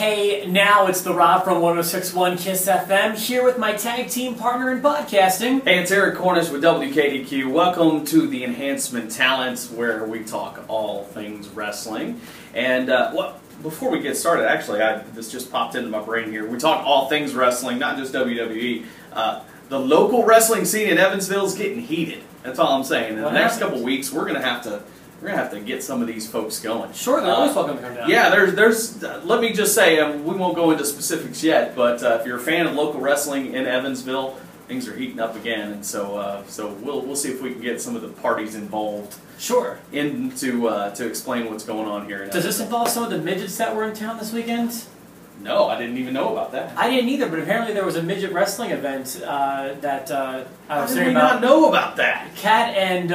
Hey, now it's the Rob from 106.1 KISS FM, here with my tag team partner in podcasting. Hey, it's Eric Cornish with WKDQ. Welcome to the Enhancement Talents, where we talk all things wrestling. And, before we get started, actually, this just popped into my brain here. We talk all things wrestling, not just WWE. The local wrestling scene in Evansville is getting heated. That's all I'm saying. In the next couple weeks, we're gonna have to get some of these folks going. Sure, they're always welcome to come down. Yeah, there's. Let me just say, we won't go into specifics yet, but if you're a fan of local wrestling in Evansville, things are heating up again, and so we'll see if we can get some of the parties involved. Sure. To explain what's going on here. Does this involve some of the midgets that were in town this weekend? No, I didn't even know about that. I didn't either, but apparently there was a midget wrestling event that I was hearing about. How did we not know about that? Kat and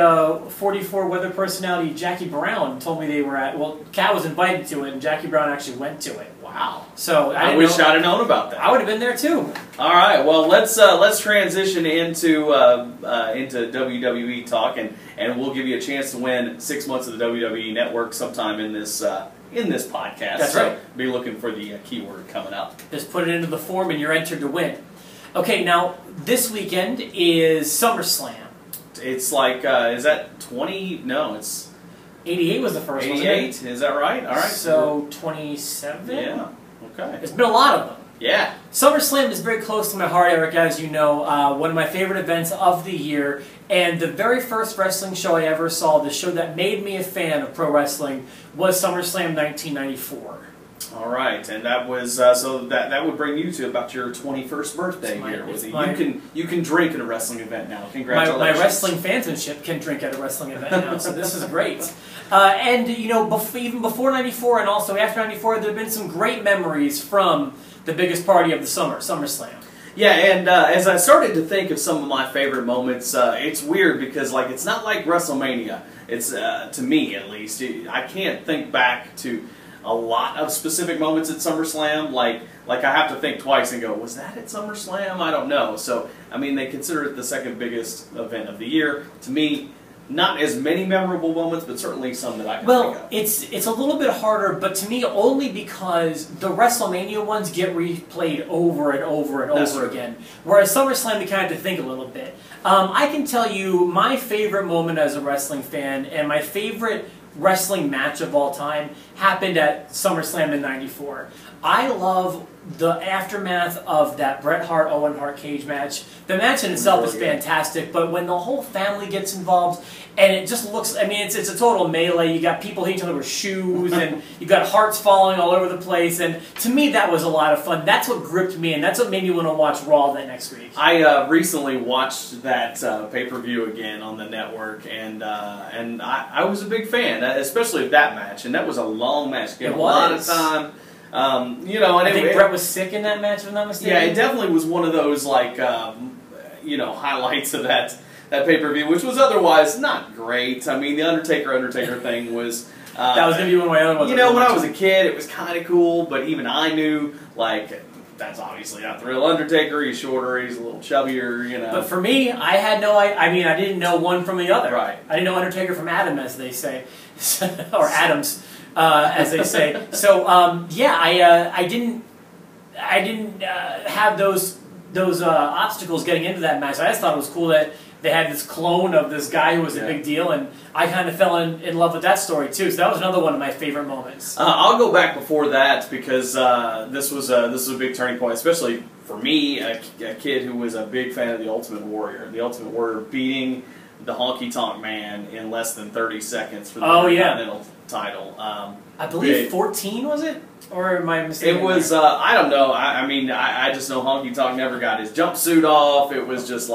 44 weather personality Jackie Brown told me they were at. Well, Kat was invited to it, and Jackie Brown actually went to it. Wow. So I wish I'd have known about that. I would have been there too. All right. Well, let's transition into WWE talk, and we'll give you a chance to win 6 months of the WWE Network sometime in this podcast. That's right. So be looking for the keyword coming up. Just put it into the form, and you're entered to win. Okay. Now this weekend is SummerSlam. It's like is that 20? No, it's 88 was the first. 88. Is that right? All right. So 27. Yeah. Okay. There's been a lot of them. Yeah. SummerSlam is very close to my heart, Eric, as you know. One of my favorite events of the year. And the very first wrestling show I ever saw, the show that made me a fan of pro wrestling, was SummerSlam 1994. All right, and that was so that would bring you to about your 21st birthday here. You can drink at a wrestling event now. Congratulations! My wrestling fansmanship can drink at a wrestling event now, so this is great. And you know, even before '94 and also after '94, there have been some great memories from the biggest party of the summer, SummerSlam. Yeah, and as I started to think of some of my favorite moments, it's weird because it's not like WrestleMania. It's to me at least. I can't think back to a lot of specific moments at SummerSlam. Like I have to think twice and go, was that at SummerSlam? I don't know. So I mean, they consider it the second biggest event of the year. To me, not as many memorable moments, but certainly some that I can think of. It's a little bit harder, but to me only because the WrestleMania ones get replayed over and over and over again. Whereas SummerSlam, you kind of have to think a little bit. I can tell you my favorite moment as a wrestling fan and my favorite wrestling match of all time happened at SummerSlam in '94. I love the aftermath of that Bret Hart-Owen Hart cage match. The match in itself is fantastic, but when the whole family gets involved, and it just looks, I mean, it's a total melee. You got people hitting each other with shoes, and you got hearts falling all over the place, and to me that was a lot of fun. That's what gripped me, and that's what made me want to watch Raw that next week. I recently watched that pay-per-view again on the network, and I was a big fan, especially of that match, and that was a long match. It was. A lot of time. You know, and I think Bret was sick in that match, if I'm not mistaken. Yeah, it definitely was one of those highlights of that pay-per-view, which was otherwise not great. I mean, the Undertaker thing was. That was gonna be one of my other ones. You know, when I was a kid, it was kind of cool, but even I knew that's obviously not the real Undertaker. He's shorter, he's a little chubbier, you know. But for me, I had no. I mean, I didn't know one from the other. Right. I didn't know Undertaker from Adam, as they say, or Adams. As they say. So yeah, I didn't have those obstacles getting into that match. I just thought it was cool that they had this clone of this guy who was a big deal, and I kind of fell in love with that story too. So that was another one of my favorite moments. I'll go back before that because this was a big turning point, especially for me, a kid who was a big fan of the Ultimate Warrior. The Ultimate Warrior beating the Honky Tonk Man in less than 30 seconds for the Continental title. I believe 14 was it? Or am I mistaken? It was, I don't know. I mean, I just know Honky Tonk never got his jumpsuit off. It was just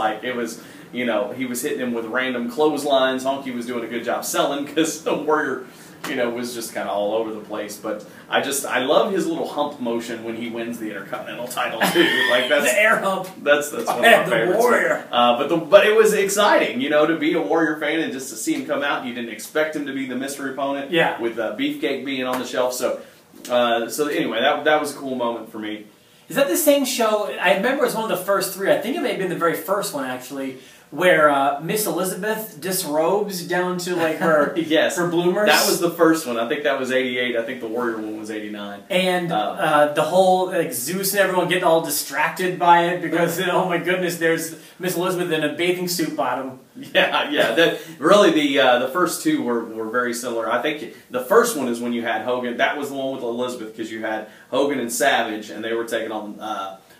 you know, he was hitting him with random clotheslines. Honky was doing a good job selling because the Warrior, you know, was just kind of all over the place. But I love his little hump motion when he wins the Intercontinental title too. That's the air hump. That's one of my favorites. Warrior. But it was exciting, you know, to be a Warrior fan and just to see him come out. You didn't expect him to be the mystery opponent. Yeah. With Beefcake being on the shelf. So anyway, that was a cool moment for me. Is that the same show? I remember it was one of the first three. I think it may have been the very first one actually, where Miss Elizabeth disrobes down to like her yes, her bloomers. That was the first one. I think that was 88. I think the Warrior one was 89. And the whole like Zeus and everyone getting all distracted by it because oh my goodness, there's Miss Elizabeth in a bathing suit bottom. Yeah. That really the first two were very similar. I think the first one is when you had Hogan. That was the one with Elizabeth because you had Hogan and Savage, and they were taking on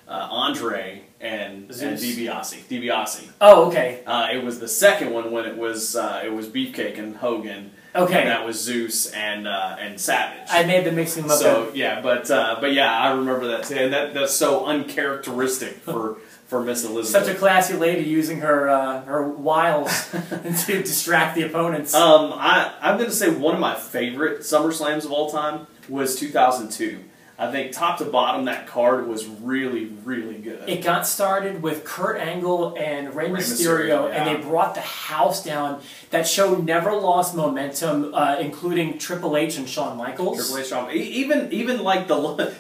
Andre and DiBiase. Oh, okay. It was the second one when it was Beefcake and Hogan. Okay. And that was Zeus and Savage. I may have been mixing them up. So yeah, but yeah, I remember that too, and that's so uncharacteristic for Miss Elizabeth. Such a classy lady using her wiles to distract the opponents. I'm going to say one of my favorite SummerSlams of all time was 2002. I think top to bottom that card was really, really good. It got started with Kurt Angle and Rey Mysterio, yeah. And they brought the house down. That show never lost momentum, including Triple H and Shawn Michaels. Triple H, Shawn, even like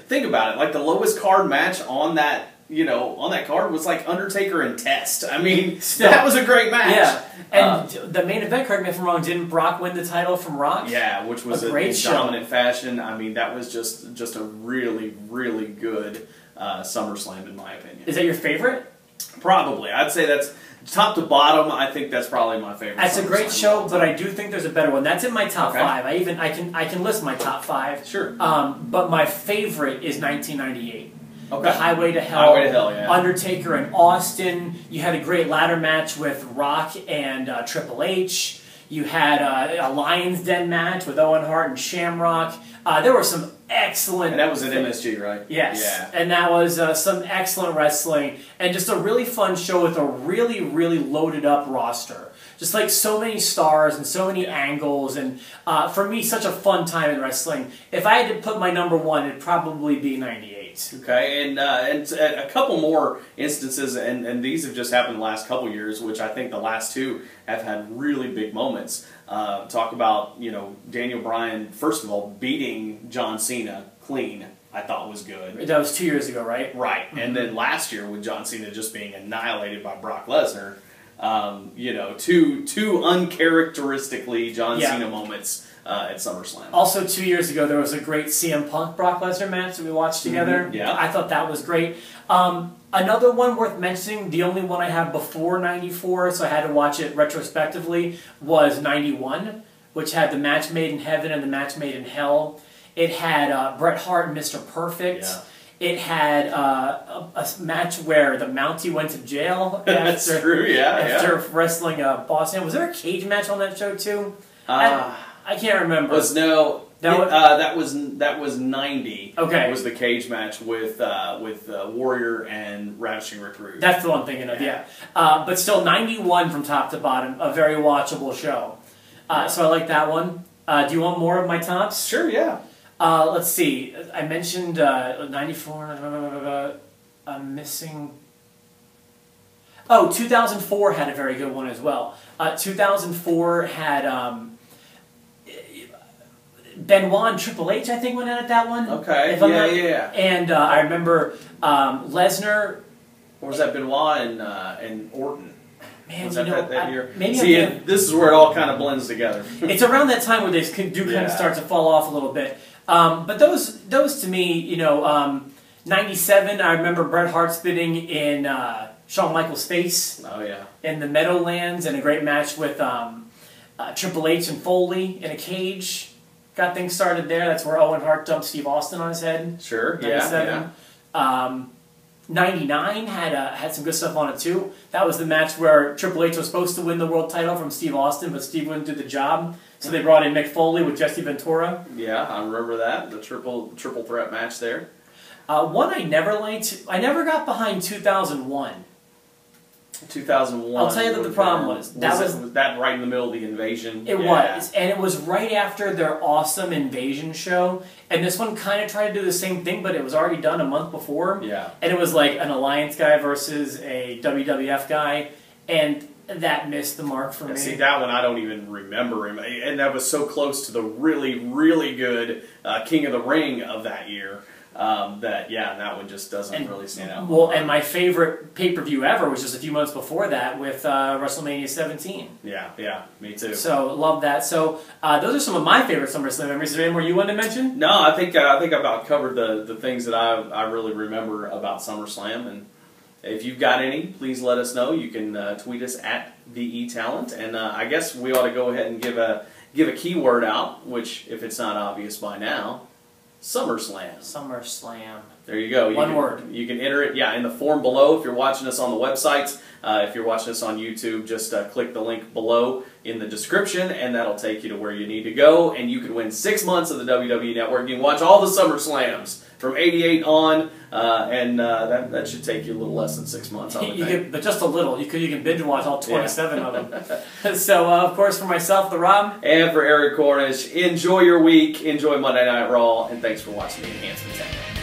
think about it, like the lowest card match on that. On that card was like Undertaker and Test. I mean, that was a great match. Yeah, and the main event, correct me if I'm wrong, didn't Brock win the title from Rock? Yeah, which was a great show. Dominant fashion. I mean, that was just a really, really good SummerSlam in my opinion. Is that your favorite? Probably. I'd say that's top to bottom. I think that's probably my favorite. That's a great show, but I do think there's a better one. That's in my top 5. I can list my top 5. Sure. But my favorite is 1998. Okay. The Highway to Hell. Highway to Hell, yeah. Undertaker and Austin. You had a great ladder match with Rock and Triple H. You had a Lion's Den match with Owen Hart and Shamrock. There were some excellent... And that was at MSG, right? Yes. Yeah. And that was some excellent wrestling. And just a really fun show with a really, really loaded up roster. Just like so many stars and so many angles. And for me, such a fun time in wrestling. If I had to put my number 1, it'd probably be 98. Okay, and a couple more instances, and these have just happened the last couple years, which I think the last two have had really big moments. Talk about, Daniel Bryan, first of all, beating John Cena clean, I thought was good. That was 2 years ago, right? Right, and then last year with John Cena just being annihilated by Brock Lesnar, two uncharacteristically John Cena moments at SummerSlam. Also, 2 years ago, there was a great CM Punk Brock Lesnar match that we watched together. Yeah. I thought that was great. Another one worth mentioning, the only one I have before 94, so I had to watch it retrospectively, was 91, which had the match made in heaven and the match made in hell. It had Bret Hart and Mr. Perfect. Yeah. It had a match where the Mountie went to jail That's true, after wrestling Boston. Was there a cage match on that show too? I can't remember. That was 90. Okay, was the cage match with Warrior and Ravishing Rick Rude. That's the one I'm thinking of. Yeah, but still 91 from top to bottom, a very watchable show. So I like that one. Do you want more of my tops? Sure. Yeah. Let's see. I mentioned 94. I'm missing. Oh, 2004 had a very good one as well. 2004 had Benoit and Triple H, I think, went in at that one. Okay, yeah. And I remember Lesnar. Or was that Benoit and Orton? Man, was that year? Maybe See, this is where it all kind of blends together. It's around that time where they do kind of start to fall off a little bit. But those to me, 97, I remember Bret Hart spitting in Shawn Michaels' face. Oh, yeah. In the Meadowlands, and a great match with Triple H and Foley in a cage. Got things started there. That's where Owen Hart dumped Steve Austin on his head. Sure, 97. yeah. 99 had some good stuff on it too. That was the match where Triple H was supposed to win the world title from Steve Austin, but Steve wouldn't do the job. So they brought in Mick Foley with Jesse Ventura. Yeah, I remember that. The triple threat match there. One I never liked. I never got behind 2001. 2001. I'll tell you what the problem was. Was that right in the middle of the invasion? It was. And it was right after their awesome invasion show. And this one kind of tried to do the same thing, but it was already done a month before. Yeah. And it was like an Alliance guy versus a WWF guy. And that missed the mark for me. See, that one I don't even remember him. And that was so close to the really, really good King of the Ring of that year. that one just doesn't really stand out. Well, and my favorite pay-per-view ever was just a few months before that with WrestleMania 17. Yeah, me too. So love that. So those are some of my favorite SummerSlam memories. Is there any more you wanted to mention? No, I think I about covered the things that I really remember about SummerSlam, and if you've got any, please let us know. You can tweet us at VETalent, and I guess we ought to go ahead and give a keyword out, which, if it's not obvious by now, SummerSlam. SummerSlam. There you go. One word. You can enter it, in the form below. If you're watching us on the websites, if you're watching us on YouTube, just click the link below in the description, and that'll take you to where you need to go. And you can win 6 months of the WWE Network. You can watch all the SummerSlams from '88 on, and that should take you a little less than 6 months. But just a little. You can binge watch all 27 of them. So, of course, for myself, the Rob, and for Eric Cornish, enjoy your week, enjoy Monday Night Raw, and thanks for watching the Enhancement channel.